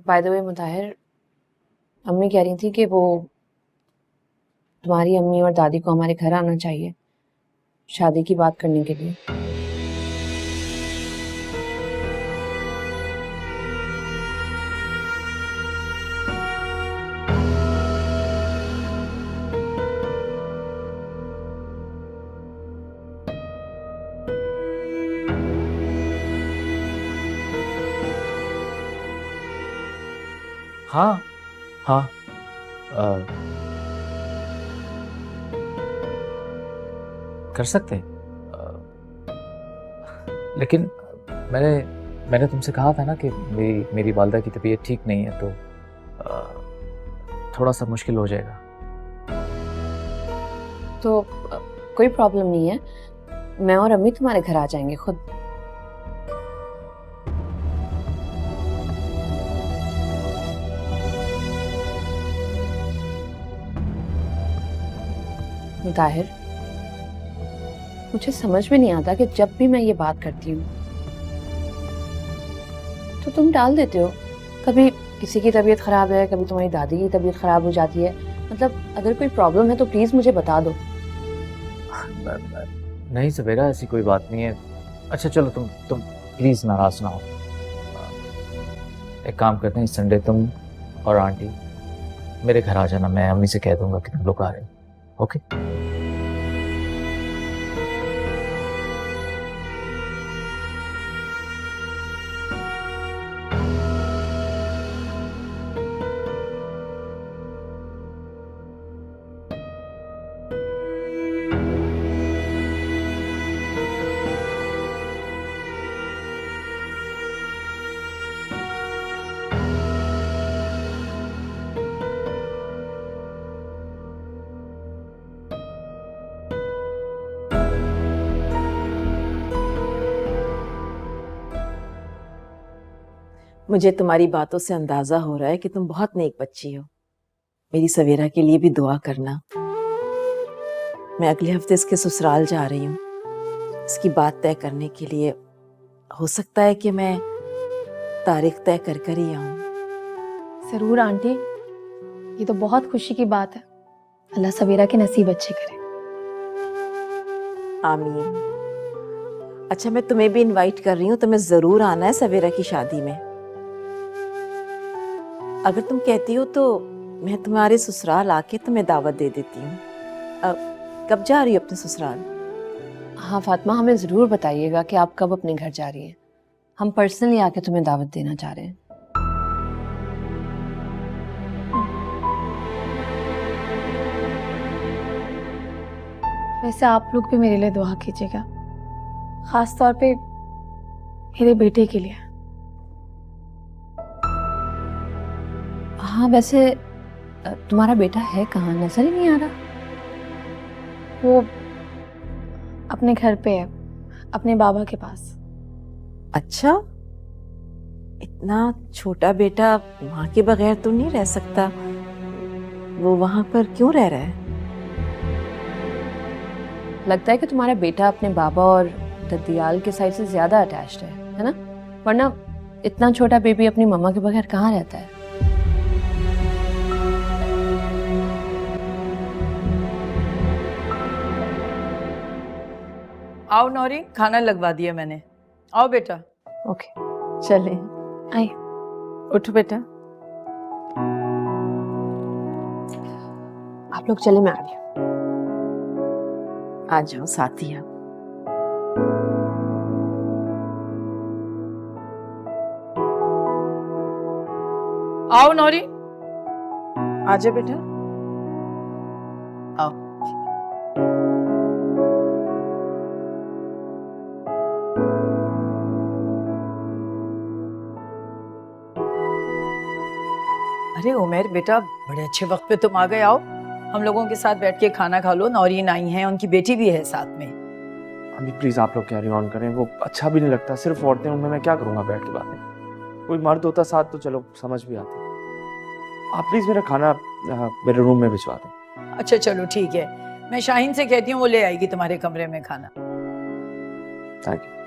By the way मुताहिर, अम्मी कह रही थी कि वो तुम्हारी अम्मी और दादी को हमारे घर आना चाहिए शादी की बात करने के लिए। हाँ हाँ, कर सकते हैं। लेकिन मैंने मैंने तुमसे कहा था ना कि मेरी वालदा की तबीयत ठीक नहीं है, तो थोड़ा सा मुश्किल हो जाएगा। तो कोई प्रॉब्लम नहीं है, मैं और अम्मी तुम्हारे घर आ जाएंगे खुद। मुताहिर, मुझे समझ में नहीं आता कि जब भी मैं ये बात करती हूँ तो तुम टाल देते हो। कभी किसी की तबीयत खराब है, कभी तुम्हारी दादी की तबीयत खराब हो जाती है। मतलब अगर कोई प्रॉब्लम है तो प्लीज मुझे बता दो। नहीं सवेरा, ऐसी कोई बात नहीं है। अच्छा चलो, तुम प्लीज नाराज ना हो। एक काम करते हैं, इस संडे तुम और आंटी मेरे घर आ जाना, मैं अम्मी से कह दूंगा कि तुम लोग आ रहे हो। ओके? मुझे तुम्हारी बातों से अंदाजा हो रहा है कि तुम बहुत नेक बच्ची हो। मेरी सवेरा के लिए भी दुआ करना। मैं अगले हफ्ते इसके ससुराल जा रही हूँ, इसकी बात तय करने के लिए। हो सकता है कि मैं तारीख तय कर कर ही आऊँ। जरूर आंटी, ये तो बहुत खुशी की बात है। अल्लाह सवेरा के नसीब अच्छे करे। आमीन। अच्छा, मैं तुम्हें भी इनवाइट कर रही हूँ, तुम्हें जरूर आना है सवेरा की शादी में। अगर तुम कहती हो तो मैं तुम्हारे ससुराल आके तुम्हें दावत दे देती हूँ। कब जा रही हो अपने ससुराल? हाँ फातिमा, हमें जरूर बताइएगा कि आप कब अपने घर जा रही हैं। हम पर्सनली आके तुम्हें दावत देना चाह रहे हैं। वैसे आप लोग भी मेरे लिए दुआ कीजिएगा, खास तौर पे मेरे बेटे के लिए। हाँ वैसे तुम्हारा बेटा है कहाँ, नजर ही नहीं आ रहा। वो अपने घर पे है, अपने बाबा के पास। अच्छा, इतना छोटा बेटा माँ के बगैर तो नहीं रह सकता। वो वहां पर क्यों रह रहा है? लगता है कि तुम्हारा बेटा अपने बाबा और ददियाल के साइड से ज्यादा अटैच्ड है ना? वरना इतना छोटा बेबी अपनी मम्मा के बगैर कहाँ रहता है? आओ नौरी, खाना लगवा दिया मैंने। आओ बेटा। ओके चले। आइए। उठो बेटा। आप लोग चले, मैं आ रही हूँ। आ जाओ साथ ही। आओ नौरी। आ जाओ बेटा। आओ। अरे उमेर बेटा, बड़े अच्छे वक्त पे तुम आ गए। आओ हम लोगों के साथ बैठ के खाना खा लो। नौरीन आई हैं, उनकी बेटी भी है साथ में। अम्मी प्लीज आप लोग कैरी ऑन करें, वो अच्छा भी नहीं लगता। सिर्फ औरतें, उनमें मैं क्या करूंगा बैठ के बातें। कोई मर्द होता साथ तो चलो समझ भी आती। आप प्लीज मेरा खाना मेरे रूम में भिजवा दें। अच्छा चलो ठीक है, मैं शाहीन से कहती हूँ, वो ले आएगी तुम्हारे कमरे में खाना। Thank you.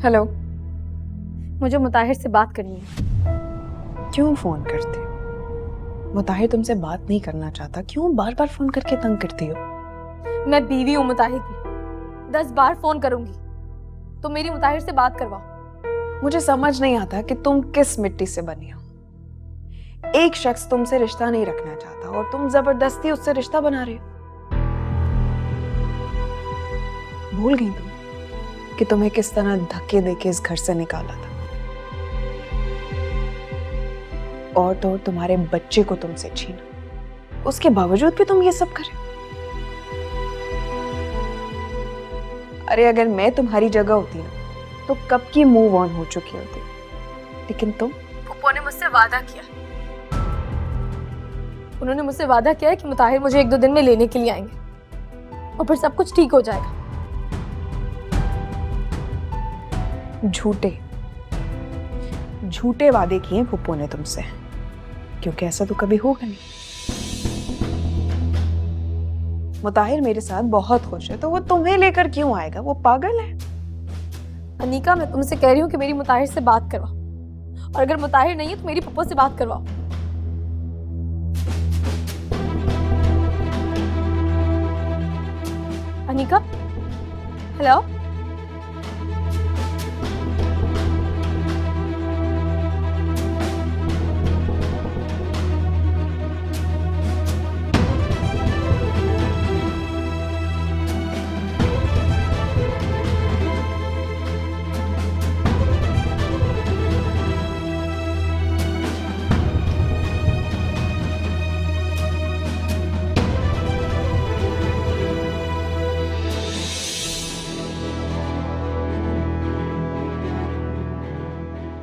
हेलो, मुझे मुताहिर से बात करनी है। क्यों फोन करते हो? मुताहिर तुमसे बात नहीं करना चाहता, क्यों बार बार फोन करके तंग करती हो? मैं बीवी हूँ मुताहिर की, 10 बार फोन करूंगी तो मेरी मुताहिर से बात करवाओ। मुझे समझ नहीं आता कि तुम किस मिट्टी से बनी हो। एक शख्स तुमसे रिश्ता नहीं रखना चाहता और तुम जबरदस्ती उससे रिश्ता बना रहे हो। भूल गई तुम कि तुम्हें किस तरह धक्के देके इस घर से निकाला था, और तो और तुम्हारे बच्चे को तुमसे छीना। उसके बावजूद भी तुम ये सब करे। अरे अगर मैं तुम्हारी जगह होती ना तो कब की मूव ऑन हो चुकी होती, लेकिन तुम। फूफो ने मुझसे वादा किया, उन्होंने मुझसे वादा किया है कि मुताहिर मुझे 1-2 दिन में लेने के लिए आएंगे और फिर सब कुछ ठीक हो जाएगा। झूठे झूठे वादे किए फूफो ने तुमसे, क्योंकि ऐसा तो कभी होगा नहीं। मुताहिर मेरे साथ बहुत खुश है, तो वो तुम्हें लेकर क्यों आएगा? वो पागल है। अनीका, मैं तुमसे कह रही हूँ कि मेरी मुताहिर से बात करवाओ, और अगर मुताहिर नहीं है तो मेरी पप्पो से बात करवाओ। अनीका, हेलो।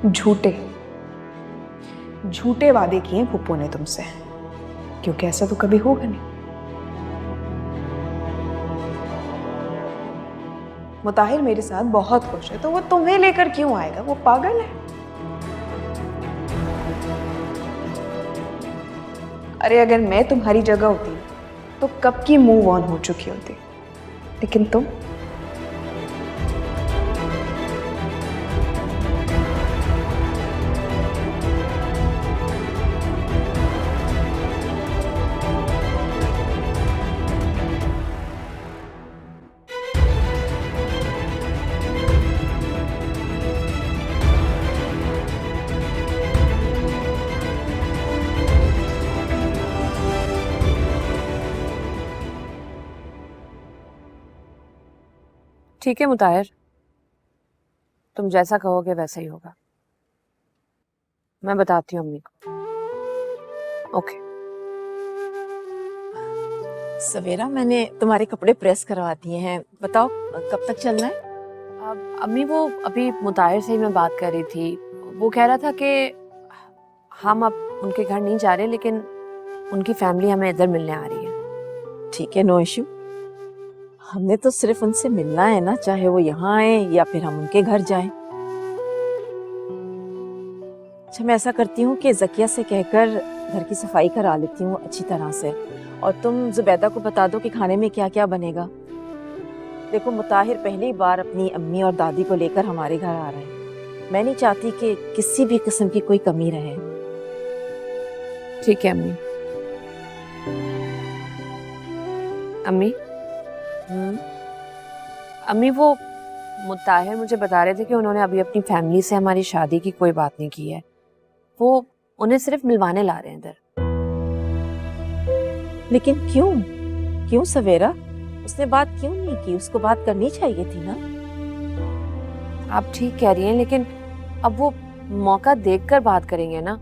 झूठे झूठे वादे किए फूफो ने तुमसे, क्योंकि ऐसा तो कभी होगा नहीं। मुताहिर मेरे साथ बहुत खुश है, तो वो तुम्हें लेकर क्यों आएगा? वो पागल है। अरे अगर मैं तुम्हारी जगह होती तो कब की मूव ऑन हो चुकी होती, लेकिन तुम। ठीक है मुताहिर, तुम जैसा कहोगे वैसा ही होगा। मैं बताती हूँ अम्मी को। ओके। सवेरा, मैंने तुम्हारे कपड़े प्रेस करवा दिए हैं, बताओ कब तक चलना है? अब अम्मी, वो अभी मुताहिर से ही मैं बात कर रही थी। वो कह रहा था कि हम अब उनके घर नहीं जा रहे, लेकिन उनकी फैमिली हमें इधर मिलने आ रही है। ठीक है, नो इश्यू। हमने तो सिर्फ उनसे मिलना है ना, चाहे वो यहाँ आए या फिर हम उनके घर जाएं। अच्छा, मैं ऐसा करती हूँ कि ज़किया से कहकर घर की सफाई करा लेती हूँ अच्छी तरह से, और तुम जुबैदा को बता दो कि खाने में क्या क्या बनेगा। देखो, मुताहिर पहली बार अपनी अम्मी और दादी को लेकर हमारे घर आ रहे हैं। मैं नहीं चाहती कि किसी भी किस्म की कोई कमी रहे। ठीक है अम्मी। अम्मी, अम्मी, वो मुताहिर मुझे बता रहे थे कि उन्होंने अभी अपनी फैमिली से हमारी शादी की कोई बात नहीं की है। वो उन्हें सिर्फ मिलवाने ला रहे हैं इधर। लेकिन क्यों क्यों सवेरा? उसने बात क्यों नहीं की? उसको बात करनी चाहिए थी ना। आप ठीक कह रही हैं, लेकिन अब वो मौका देखकर बात करेंगे ना।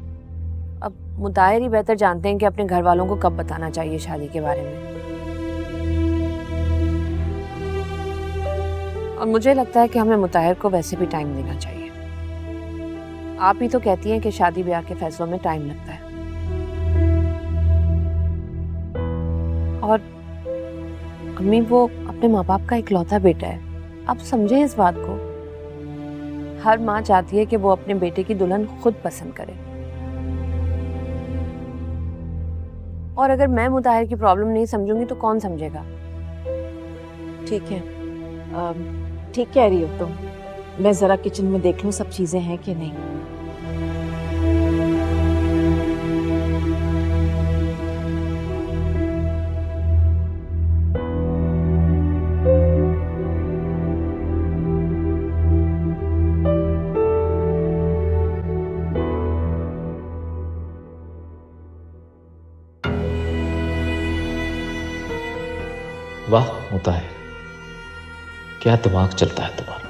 अब मुताहिर ही बेहतर जानते हैं कि अपने घर वालों को कब बताना चाहिए शादी के बारे में। और मुझे लगता है कि हमें मुताहिर को वैसे भी टाइम देना चाहिए। आप ही तो कहती हैं कि शादी ब्याह के फैसलों में टाइम लगता है। और अम्मी, वो अपने माँ बाप का इकलौता बेटा है। आप समझे इस बात को। हर माँ चाहती है कि वो अपने बेटे की दुल्हन खुद पसंद करे। और अगर मैं मुताहिर की प्रॉब्लम नहीं समझूंगी तो कौन समझेगा? ठीक है, ठीक कह रही हो तुम, मैं जरा किचन में देख लूं सब चीजें हैं कि नहीं। वाह मुताहिर, क्या दिमाग चलता है तुम्हारा।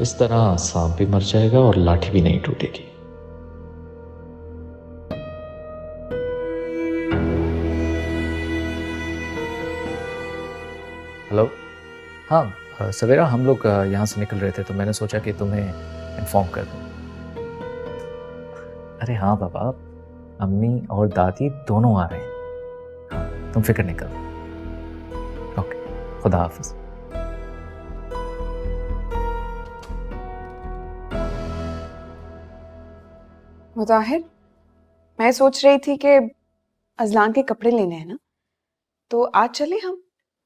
इस तरह सांप भी मर जाएगा और लाठी भी नहीं टूटेगी। हेलो। हाँ सवेरा, हम लोग यहाँ से निकल रहे थे तो मैंने सोचा कि तुम्हें इन्फॉर्म कर दूँ। अरे हाँ बाबा, अम्मी और दादी दोनों आ रहे हैं, तुम फिक्र नहीं करो। ओके, खुदा हाफिज। मुताहिर, मैं सोच रही थी कि अजलान के कपड़े लेने हैं ना, तो आज चले हम,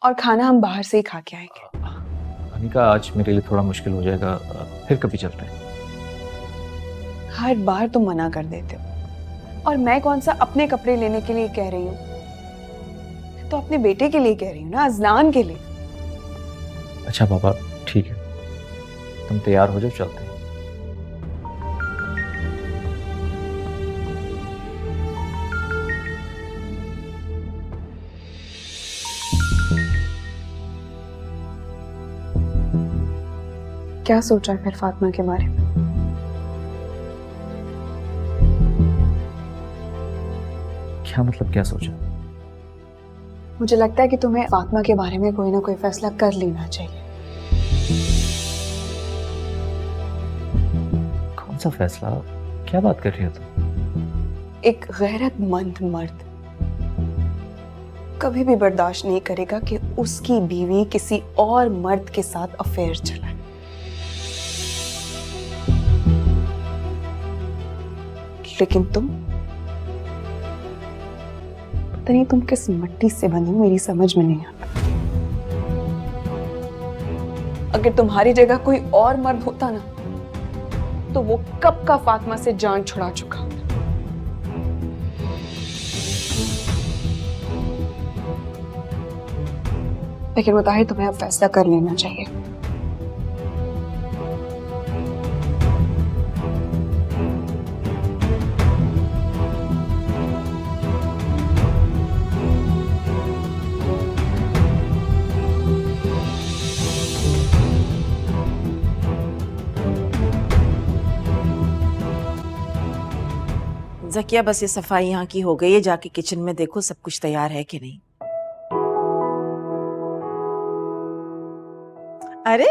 और खाना हम बाहर से ही खा के आएंगे। अनिका, आज मेरे लिए थोड़ा मुश्किल हो जाएगा, फिर कभी चलते हैं। हर बार तुम मना कर देते हो, और मैं कौन सा अपने कपड़े लेने के लिए कह रही हूँ, तो अपने बेटे के लिए कह रही हूँ ना, अजलान के लिए। अच्छा बाबा ठीक है, तुम तैयार हो जाओ, चलते हैं। क्या सोचा है फिर फातिमा के बारे में? क्या मतलब, क्या सोचा? मुझे लगता है कि तुम्हें फातिमा के बारे में कोई ना कोई फैसला कर लेना चाहिए। कौन सा फैसला, क्या बात कर रही हो तुम? एक गैरतमंद मर्द कभी भी बर्दाश्त नहीं करेगा कि उसकी बीवी किसी और मर्द के साथ अफेयर चलाए। लेकिन तुम, पता नहीं तुम किस मिट्टी से बनी हो, मेरी समझ में नहीं आता। अगर तुम्हारी जगह कोई और मर्द होता ना, तो वो कब का फातिमा से जान छुड़ा चुका होता। लेकिन मुताहिर, तुम्हें अब फैसला कर लेना चाहिए। जकिया, बस ये सफाई यहाँ की हो गई है, जाके किचन में देखो सब कुछ तैयार है कि नहीं। अरे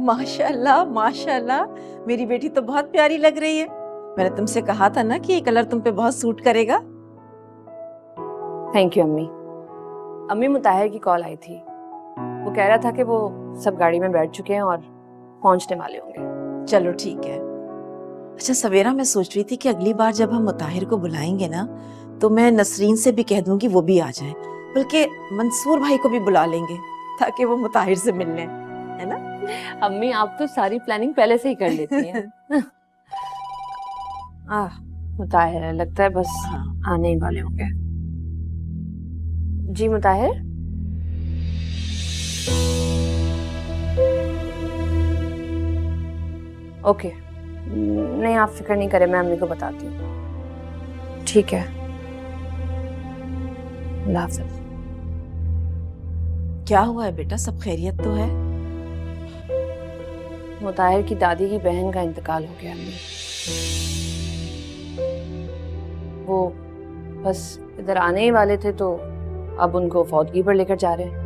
माशाल्लाह माशाल्लाह, मेरी बेटी तो बहुत प्यारी लग रही है। मैंने तुमसे कहा था ना कि ये कलर तुम पे बहुत सूट करेगा। थैंक यू अम्मी। अम्मी, मुताहिर की कॉल आई थी, वो कह रहा था कि वो सब गाड़ी में बैठ चुके हैं और पहुंचने वाले होंगे। चलो ठीक है। अच्छा सवेरा, मैं सोच रही थी कि अगली बार जब हम मुताहिर को बुलाएंगे ना, तो मैं नसरीन से भी कह दूंगी वो भी आ जाए, बल्कि मंसूर भाई को भी बुला लेंगे ताकि वो मुताहिर से मिल लें, है ना? अम्मी, आप तो सारी प्लानिंग पहले से ही कर लेती हैं। मुताहिर है, लगता है बस हाँ। आने ही वाले होंगे। जी मुताहिर। ओके, नहीं आप फिक्र नहीं करें, मैं अम्मी को बताती हूँ। ठीक है, अल्लाह हाफ़िज़। क्या हुआ है बेटा, सब खैरियत तो है? मुताहिर की दादी की बहन का इंतकाल हो गया अम्मी। वो बस इधर आने ही वाले थे तो अब उनको फौतगी पर लेकर जा रहे हैं।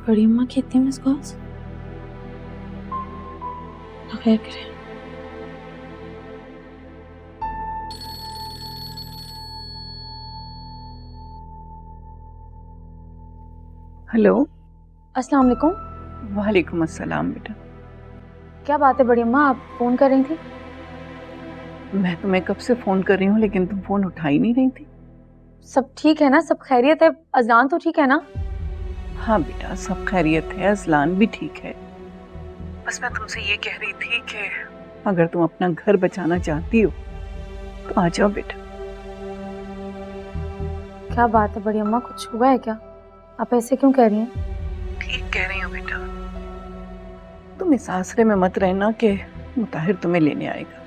बड़ी अम्मा की इतनी मिस कॉल्स? खैर करें। हेलो। अस्सलाम वालेकुम। वालेकुम अस्सलाम बेटा। क्या बात है बड़ी अम्मा, आप फोन कर रही थी? मैं तुम्हें कब से फोन कर रही हूँ लेकिन तुम फोन उठा ही नहीं रही थी। सब ठीक है ना? सब खैरियत है? अजलान तो ठीक है ना? हाँ बेटा, सब खैरियत है, अजलान भी ठीक है। बस मैं तुमसे ये कह रही थी कि अगर तुम अपना घर बचाना चाहती हो तो आ जाओ बेटा। क्या बात है बड़ी अम्मा, कुछ हुआ है क्या? आप ऐसे क्यों कह रही हैं? ठीक कह रही हो बेटा। तुम इस आसरे में मत रहना कि मुताहिर तुम्हें लेने आएगा।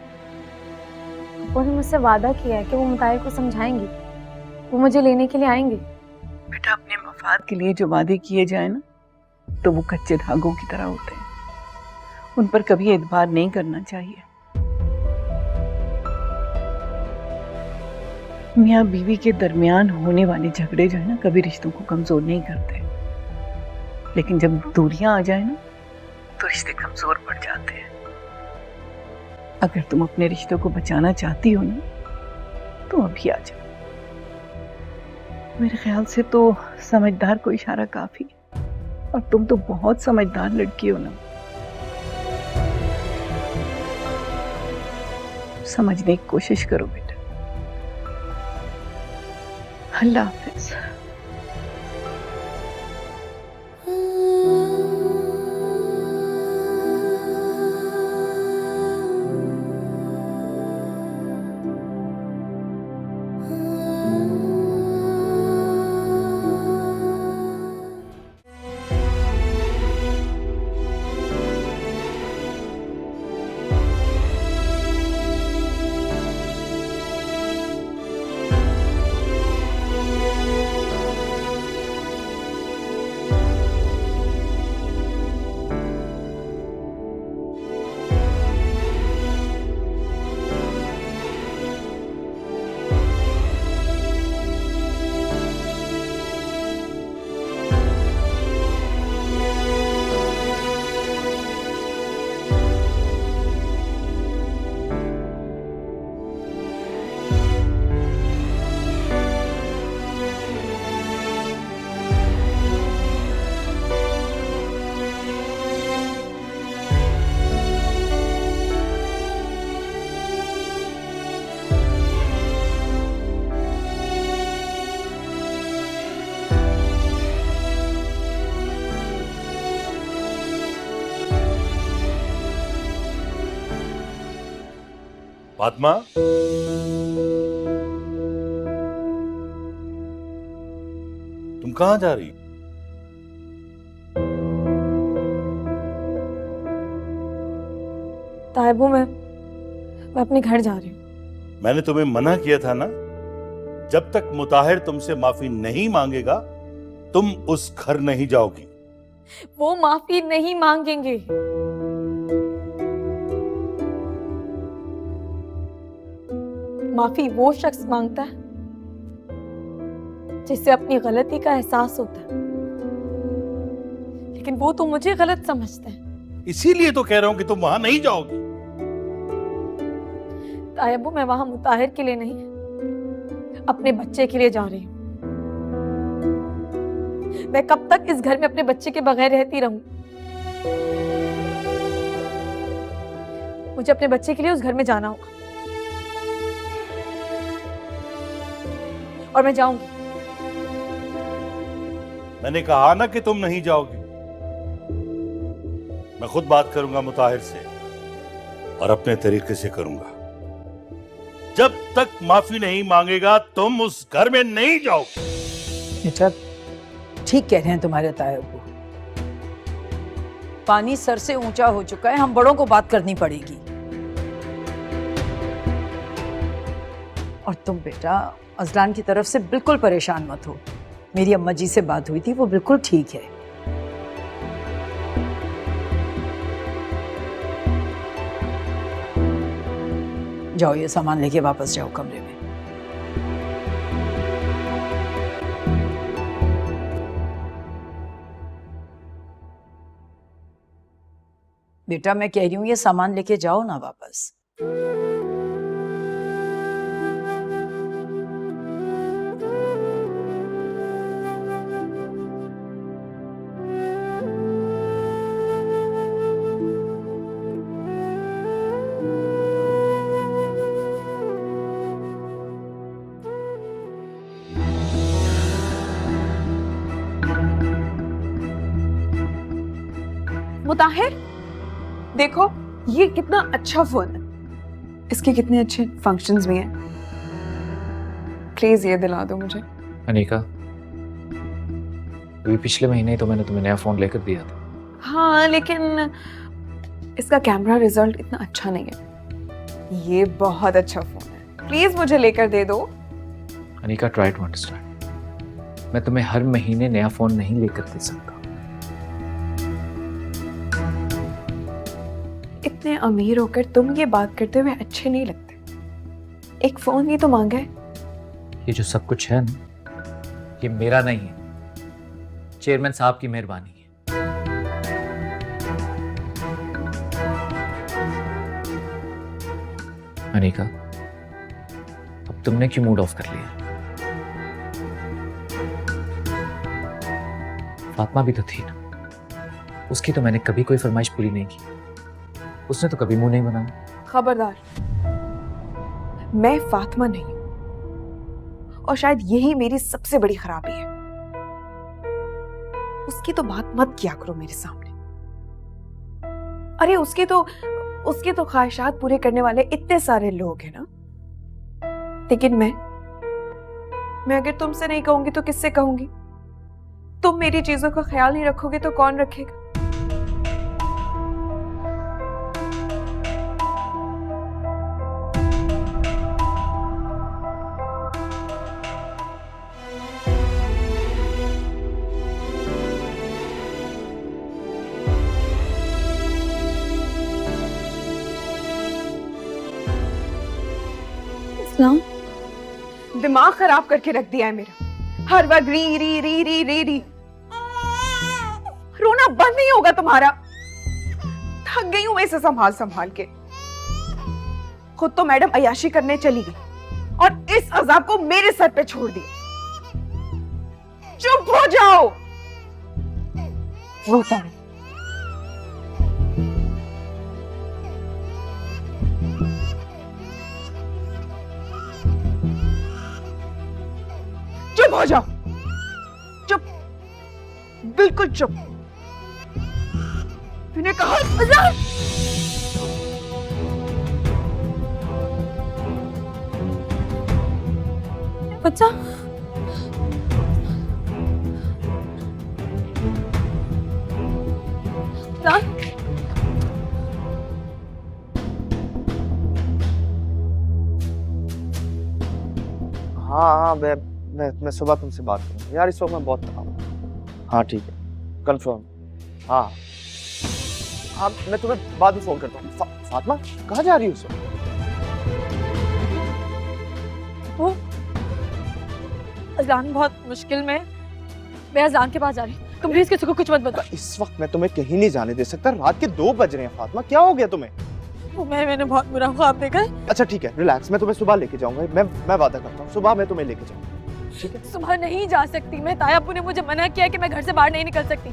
उन्होंने मुझसे वादा किया है कि वो मुताहिर को समझाएंगी, वो मुझे लेने के लिए आएंगे। बेटा, अपने मफाद के लिए जो वादे किए जाए ना तो वो कच्चे धागों की तरह होते हैं, उन पर कभी एतबार नहीं करना चाहिए। मियाँ बीवी के दरमियान होने वाले झगड़े जो है ना कभी रिश्तों को कमजोर नहीं करते, लेकिन जब दूरियां आ जाए ना तो रिश्ते कमजोर पड़ जाते हैं। अगर तुम अपने रिश्तों को बचाना चाहती हो ना तो अभी आ जाओ। मेरे ख्याल से तो समझदार को इशारा काफी है, और तुम तो बहुत समझदार लड़की हो ना। समझने की कोशिश करो बेटा। अल्लाह हाफिज। फातिमा, तुम कहां जा रही? तायबू, मैं अपने घर जा रही हूँ। मैंने तुम्हें मना किया था ना, जब तक मुताहिर तुमसे माफी नहीं मांगेगा तुम उस घर नहीं जाओगी। वो माफी नहीं मांगेंगे। माफी वो शख्स मांगता है जिससे अपनी गलती का एहसास होता है, लेकिन वो तो मुझे गलत समझते हैं। इसीलिए तो कह रहा हूं कि तुम वहां नहीं जाओगी। तायबू, मैं वहां मुताहिर के लिए नहीं, अपने बच्चे के लिए जा रही हूँ। मैं कब तक इस घर में अपने बच्चे के बगैर रहती रहूं? मुझे अपने बच्चे के लिए उस घर में जाना होगा, और मैं जाऊंगी। मैंने कहा ना कि तुम नहीं जाओगी। मैं खुद बात करूंगा मुताहिर से, और अपने तरीके से करूंगा। जब तक माफी नहीं मांगेगा तुम उस घर में नहीं जाओगे। बेटा, ठीक कह रहे हैं तुम्हारे तायबू। पानी सर से ऊंचा हो चुका है, हम बड़ों को बात करनी पड़ेगी। और तुम बेटा अजलान की तरफ से बिल्कुल परेशान मत हो। मेरी अम्मा जी से बात हुई थी, वो बिल्कुल ठीक है। जाओ, ये सामान लेके वापस जाओ कमरे में। बेटा मैं कह रही हूँ ये सामान लेके जाओ ना वापस। मुताहिर, देखो ये कितना अच्छा फोन है, इसके कितने अच्छे फंक्शंस भी हैं। प्लीज ये दिला दो मुझे। अनिका, अभी पिछले महीने ही तो मैंने तुम्हें नया फोन लेकर दिया था। हाँ लेकिन इसका कैमरा रिजल्ट इतना अच्छा नहीं है। ये बहुत अच्छा फोन है, प्लीज मुझे लेकर दे दो। Anika, try to understand. मैं तुम्हें हर महीने नया फोन नहीं लेकर दे सकता। इतने अमीर होकर तुम ये बात करते हुए अच्छे नहीं लगते। एक फोन ही तो मांगा है। ये जो सब कुछ है ना, ये मेरा नहीं है, चेयरमैन साहब की मेहरबानी है। अनिका, अब तुमने क्यों मूड ऑफ कर लिया? फातिमा भी तो थी ना, उसकी तो मैंने कभी कोई फरमाइश पूरी नहीं की। उसने तो कभी मुंह नहीं बनाया। खबरदार, मैं फातिमा नहीं हूं और शायद यही मेरी सबसे बड़ी खराबी है। उसकी तो बात मत किया करो मेरे सामने। अरे उसके तो ख्वाहिशात पूरे करने वाले इतने सारे लोग हैं ना। लेकिन मैं अगर तुमसे नहीं कहूंगी तो किससे कहूंगी? तुम मेरी चीजों का ख्याल नहीं रखोगे तो कौन रखेगा? दिमाग खराब करके रख दिया है मेरा। हर वक्त री री री री री री। रोना बंद नहीं होगा तुम्हारा। थक गई हूं इसे संभाल संभाल के। खुद तो मैडम अय्याशी करने चली गई और इस अजाब को मेरे सर पे छोड़ दिया। चुप हो जाओ। रोता है। चुप हो जाओ, चुप, बिल्कुल चुप। मैंने कहा बच्चा, हाँ मैं सुबह तुमसे बात करूँगा यार। इस वक्त मैं बहुत थका हूँ। हाँ ठीक है, कंफर्म। हाँ हाँ, मैं तुम्हें बाद में फोन करता हूँ। फातिमा कहाँ जा रही हो उस वक्त? वो अजान बहुत मुश्किल में, मैं अजान के पास जा रही हूँ। तुम प्लीज किसी को कुछ मत बताओ। इस वक्त मैं तुम्हें कहीं नहीं जाने दे सकता। रात के 2 बज रहे हैं। फातिमा क्या हो गया तुम्हें? मैंने बहुत बुरा ख्वाब देखा है। अच्छा ठीक है, रिलैक्स। मैं तुम्हें सुबह लेके जाऊंगा। मैं वादा करता हूँ, सुबह मैं तुम्हें लेके जाऊंगा। ठीक है? सुबह नहीं जा सकती मैं। तायापू ने मुझे मना किया कि मैं घर से बाहर नहीं निकल सकती।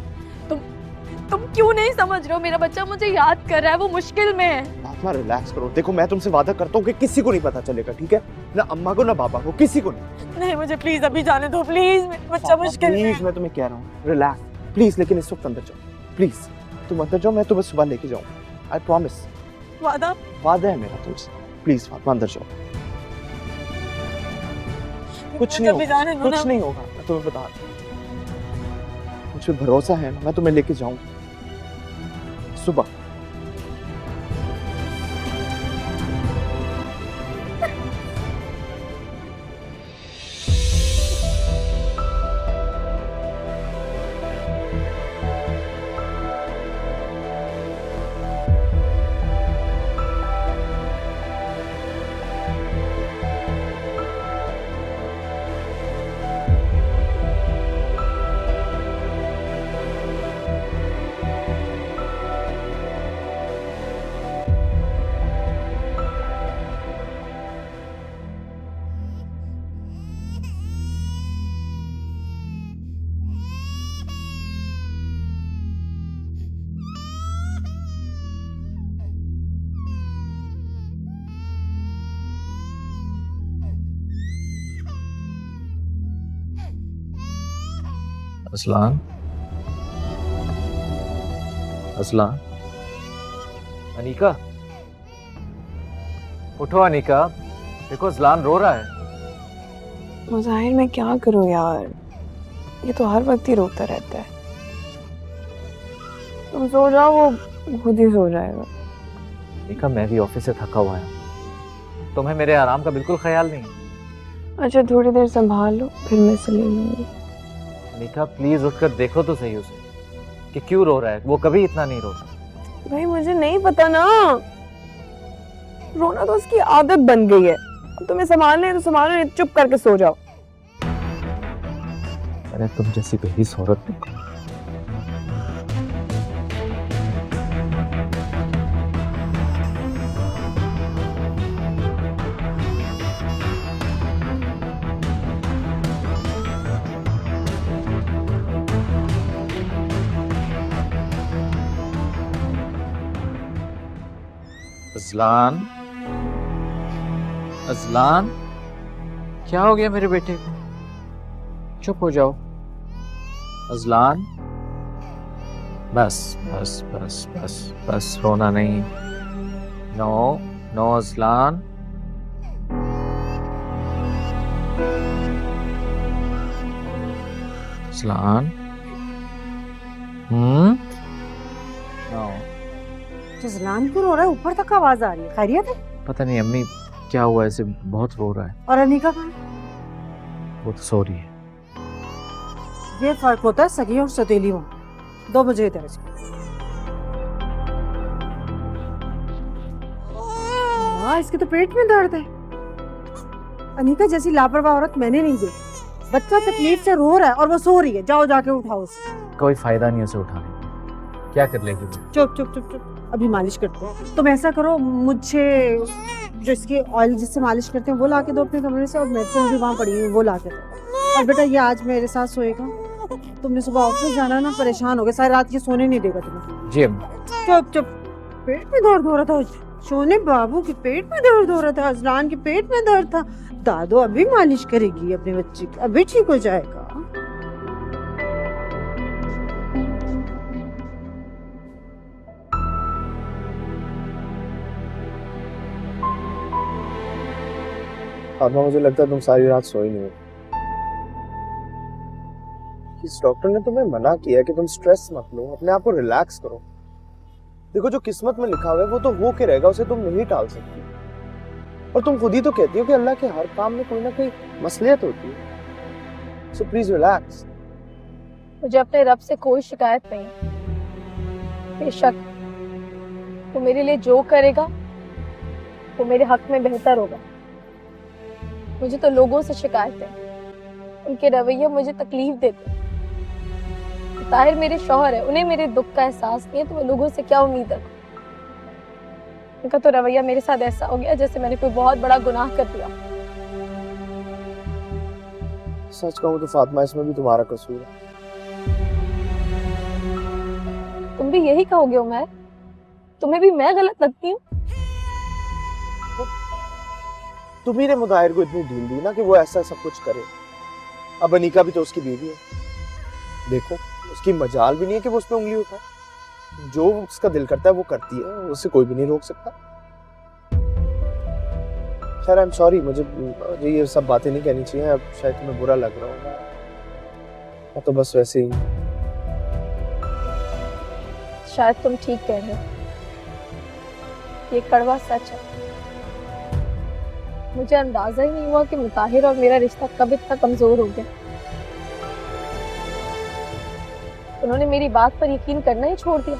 तुम क्यों नहीं समझ रहे हो? मेरा बच्चा मुझे याद कर रहा है, वो मुश्किल में है। फातिमा रिलैक्स करो। देखो मैं तुमसे वादा करता हूँ कि किसी को नहीं पता चलेगा, ठीक है? ना अम्मा को ना पापा को, किसी को नहीं। नहीं, मुझे प्लीज अभी जाने दो। प्लीज, मेरा बच्चा मुश्किल में है। प्लीज मैं तुम्हें कह रहा हूँ रिलैक्स प्लीज। लेकिन इस वक्त अंदर जाओ प्लीज। तुम अंदर जाओ, मैं तुम्हें सुबह लेके जाऊंगा। I promise. वादा है मेरा तुमसे। प्लीज फातिमा अंदर जाओ। कुछ नहीं होगा, कुछ नहीं होगा। मैं तुम्हें बता रहा हूं। मुझे भरोसा है ना, मैं तुम्हें लेके जाऊंगा सुबह। असलान, असलान, अनीका, उठो अनीका, देखो असलान रो रहा है। मुजाहिर मैं क्या करूं यार, ये तो हर वक्त ही रोता रहता है। तुम सो जाओ, वो खुद ही सो जाएगा। अनीका, मैं भी ऑफिस से थका हुआ है, तुम्हें मेरे आराम का बिल्कुल ख्याल नहीं है। अच्छा थोड़ी देर संभाल लो, फिर मैं से ले लूंगी। अनीका प्लीज उठकर देखो तो सही उसे कि क्यों रो रहा है, वो कभी इतना नहीं रोता। भाई मुझे नहीं पता ना, रोना तो उसकी आदत बन गई है। अब तुम्हें संभालना है तो संभालो, नहीं चुप करके सो जाओ। अरे तुम जैसी बेहिस औरत नहीं थी। अज़लान, अज़लान, क्या हो गया मेरे बेटे को? चुप हो जाओ अज़लान। बस बस बस बस बस, रोना नहीं। No no Azlan. Azlan, no. जजलान क्यों रो रहा है? ऊपर तक आवाज आ रही है, खैरियत है? पता नहीं अम्मी क्या हुआ, ऐसे बहुत रो रहा है। और अनिका कहाँ है? वो तो सो रही है। ये फर्क होता है सगी और सतीली में। 2 बजे इधर से। हाँ, इसके तो पेट में दर्द है। अनिका जैसी लापरवाह औरत मैंने नहीं देखी। बच्चा तकलीफ से रो रहा है और वो सो रही है, जाओ जाके उठाओ उसे। कोई फायदा नहीं उसे उठाने, क्या कर लेगी वो? चुप चुप चुप चुप, अभी मालिश करते हैं। तुम ऐसा करो, मुझे जो इसकी ऑयल जिससे मालिश करते हैं वो ला के दो अपने कमरे से, और मेडिसिन भी वहाँ पड़ी हुई वो ला के दो। और बेटा ये आज मेरे साथ सोएगा। तुमने सुबह ऑफिस जाना ना, परेशान हो गए, सारी रात ये सोने नहीं देगा तुम्हें। जी अम्मी। चुप चुप, पेट में दर्द हो रहा था सोने, बाबू के पेट में दर्द हो रहा था, अजलान के पेट में दर्द था। दादो अभी मालिश करेगी अपने बच्चे की, अभी ठीक हो जाएगा। फातिमा, मुझे लगता है तुम सारी रात सोई नहीं हो। इस डॉक्टर ने तुम्हें मना किया कि तुम स्ट्रेस मत लो, अपने आप को रिलैक्स करो। देखो जो किस्मत में लिखा हुआ है वो तो हो के रहेगा, उसे तुम नहीं टाल सकती। और तुम खुद ही तो कहती हो कि अल्लाह के हर काम में कोई ना कोई मसलियत होती है। So please relax. मुझे अपने रब से कोई शिकायत नहीं। बेशक वो मेरे लिए जो करेगा वो मेरे हक में बेहतर होगा। मुझे तो लोगों से शिकायत है, उनके रवैये मुझे तकलीफ देते हैं। ताहिर मेरे शौहर है, उन्हें मेरे दुख का एहसास नहीं है, तो मैं लोगों से क्या उम्मीद रखूं? उनका तो रवैया मेरे साथ ऐसा हो गया जैसे मैंने कोई बहुत बड़ा गुनाह कर दिया। सच कहूं तो फातिमा, इसमें भी तुम्हारा कसूर है। तुम भी यही कहोगे उमर? तुम्हें भी मैं गलत लगती हूँ? तुम्ही ने मुताहिर को इतनी ढील दी ना कि वो ऐसा सब कुछ करे। अब अनीका भी तो उसकी बीवी है, देखो उसकी मजाल भी नहीं है कि वो उस पर उंगली उठाए। जो उसका दिल करता है वो करती है, उसे कोई भी नहीं रोक सकता। खैर आई एम सॉरी, मुझे ये सब बातें नहीं कहनी चाहिए। अब शायद तुम्हें बुरा लग रहा होगा, मैं तो बस वैसे ही। शायद तुम ठीक कह रहे हो, ये कड़वा सच है। मुझे अंदाजा ही नहीं हुआ कि मुताहिर और मेरा रिश्ता कब इतना कमजोर हो गया। उन्होंने मेरी बात पर यकीन करना ही छोड़ दिया।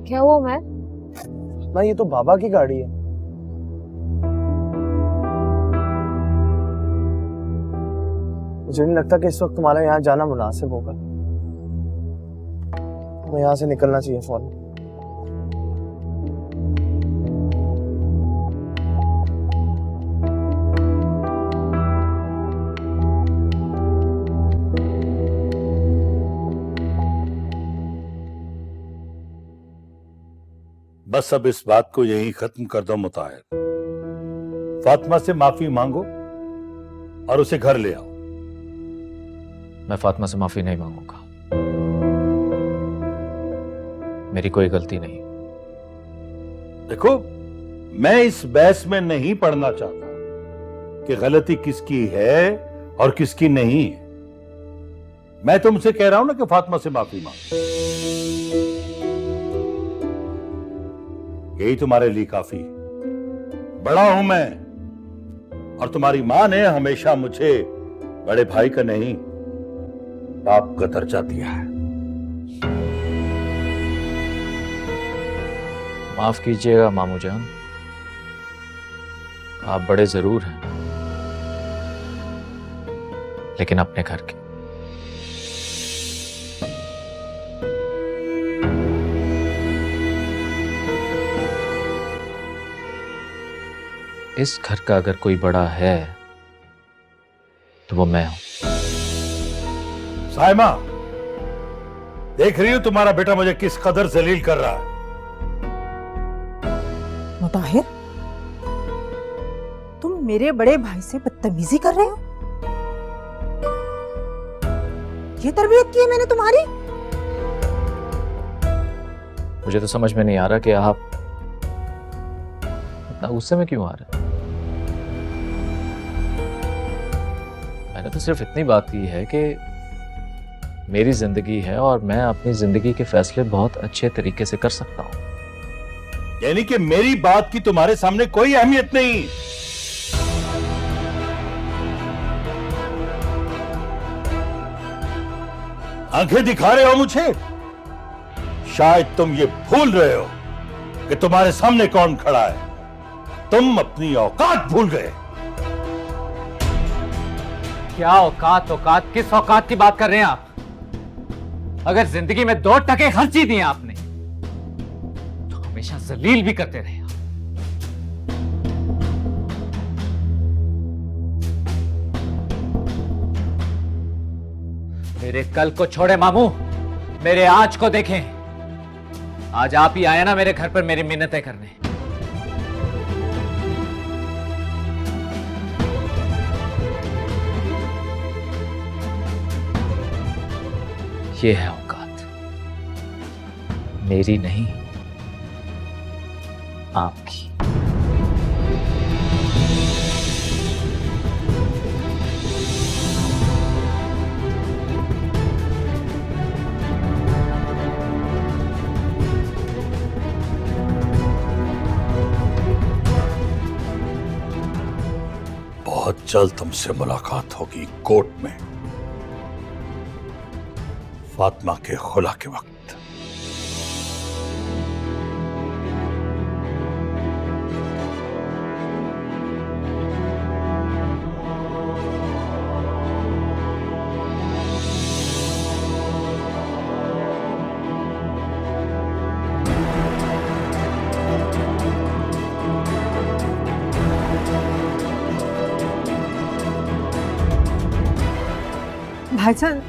क्या हुआ मैं? ना ये तो बाबा की गाड़ी है। मुझे नहीं लगता कि इस वक्त तुम्हारा यहाँ जाना मुनासिब होगा। हमें यहाँ से निकलना चाहिए फौरन। बस अब इस बात को यहीं खत्म कर दो मुताहिर। फातिमा से माफी मांगो और उसे घर ले आओ। मैं फातिमा से माफी नहीं मांगूंगा। मेरी कोई गलती नहीं। देखो, मैं इस बहस में नहीं पड़ना चाहता कि गलती किसकी है और किसकी नहीं है। मैं तुमसे कह रहा हूं ना कि फातिमा से माफी मांगो। यही तुम्हारे लिए काफी है। बड़ा हूं मैं, और तुम्हारी मां ने हमेशा मुझे बड़े भाई का नहीं, बाप का दर्जा दिया है। माफ कीजिएगा मामू जान, आप बड़े जरूर हैं, लेकिन अपने घर के। इस घर का अगर कोई बड़ा है तो वो मैं हूं। साइमा, देख रही हो तुम्हारा बेटा मुझे किस कदर जलील कर रहा है। मुताहिर, तुम मेरे बड़े भाई से बदतमीजी कर रहे हो? ये तरबियत की है मैंने तुम्हारी? मुझे तो समझ में नहीं आ रहा कि आप इतना गुस्से में क्यों आ रहे हैं। मैंने तो सिर्फ इतनी बात की है कि मेरी जिंदगी है और मैं अपनी जिंदगी के फैसले बहुत अच्छे तरीके से कर सकता हूं। यानी कि मेरी बात की तुम्हारे सामने कोई अहमियत नहीं। आंखें दिखा रहे हो मुझे? शायद तुम ये भूल रहे हो कि तुम्हारे सामने कौन खड़ा है। तुम अपनी औकात भूल गए। क्या औकात? औकात किस औकात की बात कर रहे हैं आप? अगर जिंदगी में 2 टके खर्च ही दिए आपने तो हमेशा जलील भी करते रहे। मेरे कल को छोड़े मामू, मेरे आज को देखें। आज आप ही आए ना मेरे घर पर मेरी मिन्नतें करने। ये है औकात, मेरी नहीं आपकी। बहुत जल्द तुमसे मुलाकात होगी कोर्ट में, फातिमा के खुला के वक्त। भाईजान,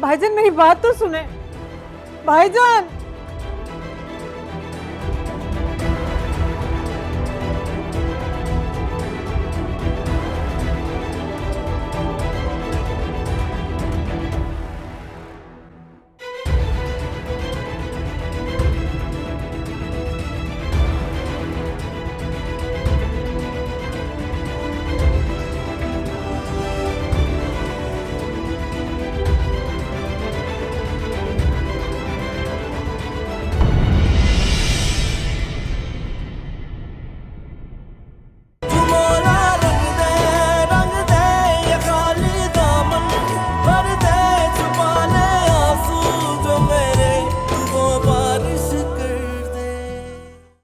भाईजान मेरी बात तो सुने। भाईजान,